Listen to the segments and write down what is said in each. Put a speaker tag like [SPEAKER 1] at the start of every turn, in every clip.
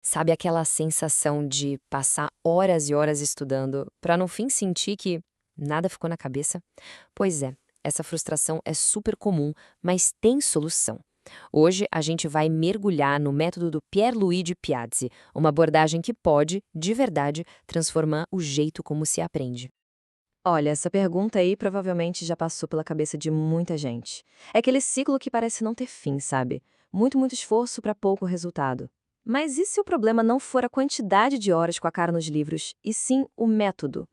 [SPEAKER 1] Sabe aquela sensação de passar horas e horas estudando para no fim sentir que nada ficou na cabeça? Pois é, essa frustração é super comum, mas tem solução. Hoje a gente vai mergulhar no método do Pierluigi Piazzi, uma abordagem que pode, de verdade, transformar o jeito como se aprende.
[SPEAKER 2] Olha, essa pergunta aí provavelmente já passou pela cabeça de muita gente. É aquele ciclo que parece não ter fim, sabe? Muito esforço para pouco resultado. Mas e se o problema não for a quantidade de horas com a cara nos livros, e sim o método?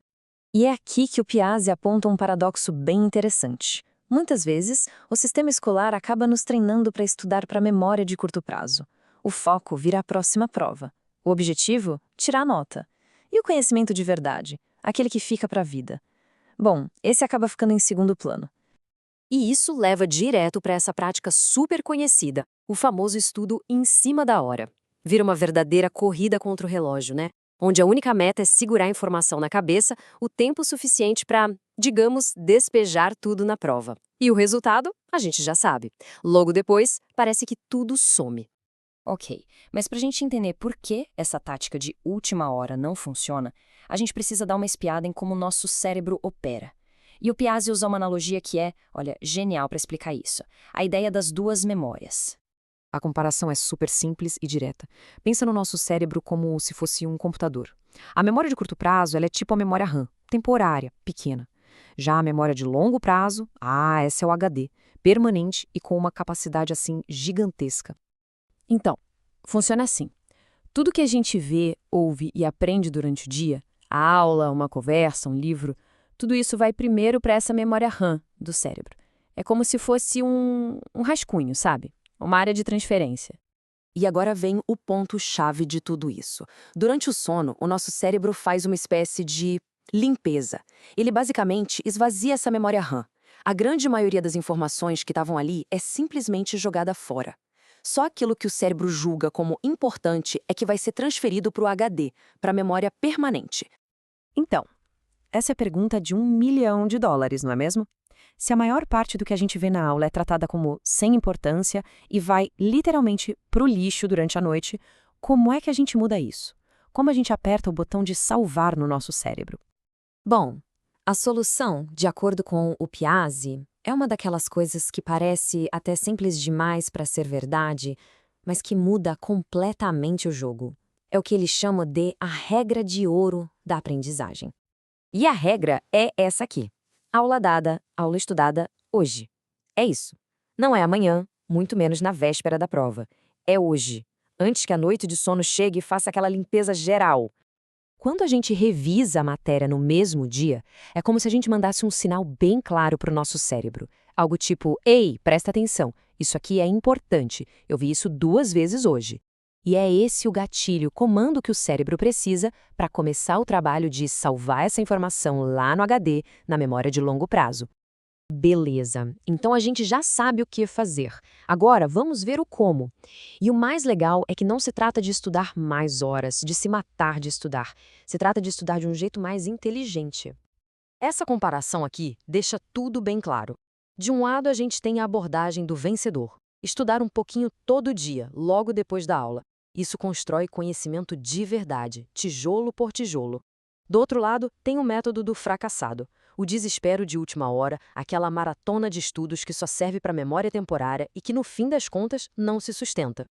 [SPEAKER 2] E é aqui que o Piazzi aponta um paradoxo bem interessante. Muitas vezes, o sistema escolar acaba nos treinando para estudar para memória de curto prazo. O foco vira a próxima prova. O objetivo? Tirar nota. E o conhecimento de verdade? Aquele que fica para a vida. Bom, esse acaba ficando em segundo plano.
[SPEAKER 1] E isso leva direto para essa prática super conhecida, o famoso estudo em cima da hora. Vira uma verdadeira corrida contra o relógio, né? Onde a única meta é segurar a informação na cabeça o tempo suficiente para, digamos, despejar tudo na prova. E o resultado, a gente já sabe. Logo depois, parece que tudo some.
[SPEAKER 2] Ok, mas para a gente entender por que essa tática de última hora não funciona, a gente precisa dar uma espiada em como o nosso cérebro opera. E o Piazzi usa uma analogia que é, olha, genial para explicar isso. A ideia das duas memórias.
[SPEAKER 3] A comparação é super simples e direta. Pensa no nosso cérebro como se fosse um computador. A memória de curto prazo, ela é tipo a memória RAM, temporária, pequena. Já a memória de longo prazo, essa é o HD, permanente e com uma capacidade assim gigantesca.
[SPEAKER 2] Então, funciona assim. Tudo que a gente vê, ouve e aprende durante o dia, a aula, uma conversa, um livro, tudo isso vai primeiro para essa memória RAM do cérebro. É como se fosse um rascunho, sabe? Uma área de transferência.
[SPEAKER 3] E agora vem o ponto-chave de tudo isso. Durante o sono, o nosso cérebro faz uma espécie de limpeza. Ele basicamente esvazia essa memória RAM. A grande maioria das informações que estavam ali é simplesmente jogada fora. Só aquilo que o cérebro julga como importante é que vai ser transferido para o HD, para a memória permanente.
[SPEAKER 2] Então, essa é a pergunta de US$ 1 milhão, não é mesmo? Se a maior parte do que a gente vê na aula é tratada como sem importância e vai literalmente pro lixo durante a noite, como é que a gente muda isso? Como a gente aperta o botão de salvar no nosso cérebro?
[SPEAKER 1] Bom, a solução, de acordo com o Piazzi, é uma daquelas coisas que parece até simples demais para ser verdade, mas que muda completamente o jogo. É o que ele chama de a regra de ouro da aprendizagem. E a regra é essa aqui: aula dada, aula estudada, hoje. É isso. Não é amanhã, muito menos na véspera da prova. É hoje. Antes que a noite de sono chegue e faça aquela limpeza geral. Quando a gente revisa a matéria no mesmo dia, é como se a gente mandasse um sinal bem claro para o nosso cérebro. Algo tipo: ei, presta atenção, isso aqui é importante, eu vi isso 2 vezes hoje. E é esse o gatilho, comando que o cérebro precisa para começar o trabalho de salvar essa informação lá no HD, na memória de longo prazo. Beleza, então a gente já sabe o que fazer. Agora vamos ver o como. E o mais legal é que não se trata de estudar mais horas, de se matar de estudar. Se trata de estudar de um jeito mais inteligente. Essa comparação aqui deixa tudo bem claro. De um lado, a gente tem a abordagem do vencedor. Estudar um pouquinho todo dia, logo depois da aula. Isso constrói conhecimento de verdade, tijolo por tijolo. Do outro lado, tem o método do fracassado. O desespero de última hora, aquela maratona de estudos que só serve para memória temporária e que, no fim das contas, não se sustenta.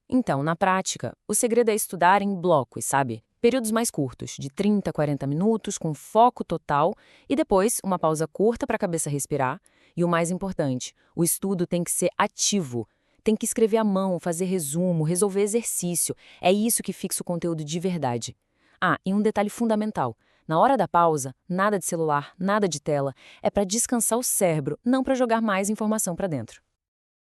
[SPEAKER 2] Então, na prática, o segredo é estudar em blocos, sabe? Períodos mais curtos, de 30 a 40 minutos, com foco total, e depois uma pausa curta para a cabeça respirar. E o mais importante, o estudo tem que ser ativo. Tem que escrever à mão, fazer resumo, resolver exercício. É isso que fixa o conteúdo de verdade. Ah, e um detalhe fundamental. Na hora da pausa, nada de celular, nada de tela. É para descansar o cérebro, não para jogar mais informação para dentro.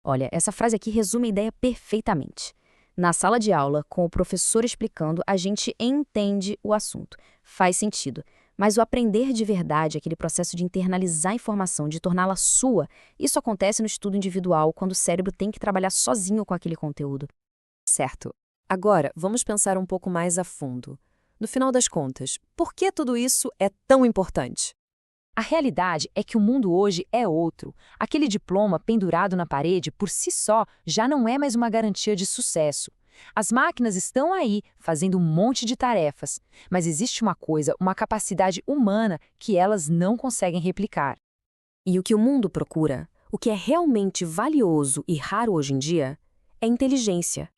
[SPEAKER 4] Olha, essa frase aqui resume a ideia perfeitamente. Na sala de aula, com o professor explicando, a gente entende o assunto. Faz sentido. Mas o aprender de verdade, aquele processo de internalizar a informação, de torná-la sua, isso acontece no estudo individual, quando o cérebro tem que trabalhar sozinho com aquele conteúdo.
[SPEAKER 1] Certo. Agora, vamos pensar um pouco mais a fundo. No final das contas, por que tudo isso é tão importante?
[SPEAKER 4] A realidade é que o mundo hoje é outro. Aquele diploma pendurado na parede, por si só, já não é mais uma garantia de sucesso.
[SPEAKER 5] As máquinas estão aí, fazendo um monte de tarefas, mas existe uma coisa, uma capacidade humana que elas não conseguem replicar.
[SPEAKER 2] E o que o mundo procura, o que é realmente valioso e raro hoje em dia, é inteligência.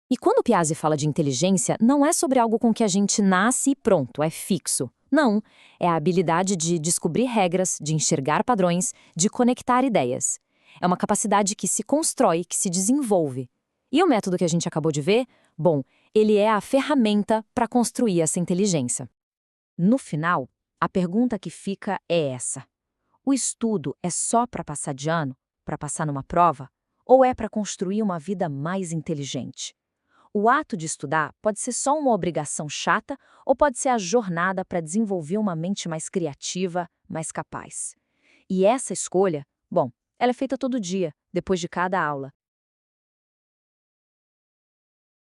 [SPEAKER 4] E quando Piaget fala de inteligência, não é sobre algo com que a gente nasce e pronto, é fixo. Não, é a habilidade de descobrir regras, de enxergar padrões, de conectar ideias. É uma capacidade que se constrói, que se desenvolve. E o método que a gente acabou de ver? Bom, ele é a ferramenta para construir essa inteligência. No final, a pergunta que fica é essa: o estudo é só para passar de ano, para passar numa prova, ou é para construir uma vida mais inteligente? O ato de estudar pode ser só uma obrigação chata ou pode ser a jornada para desenvolver uma mente mais criativa, mais capaz. E essa escolha, bom, ela é feita todo dia, depois de cada aula,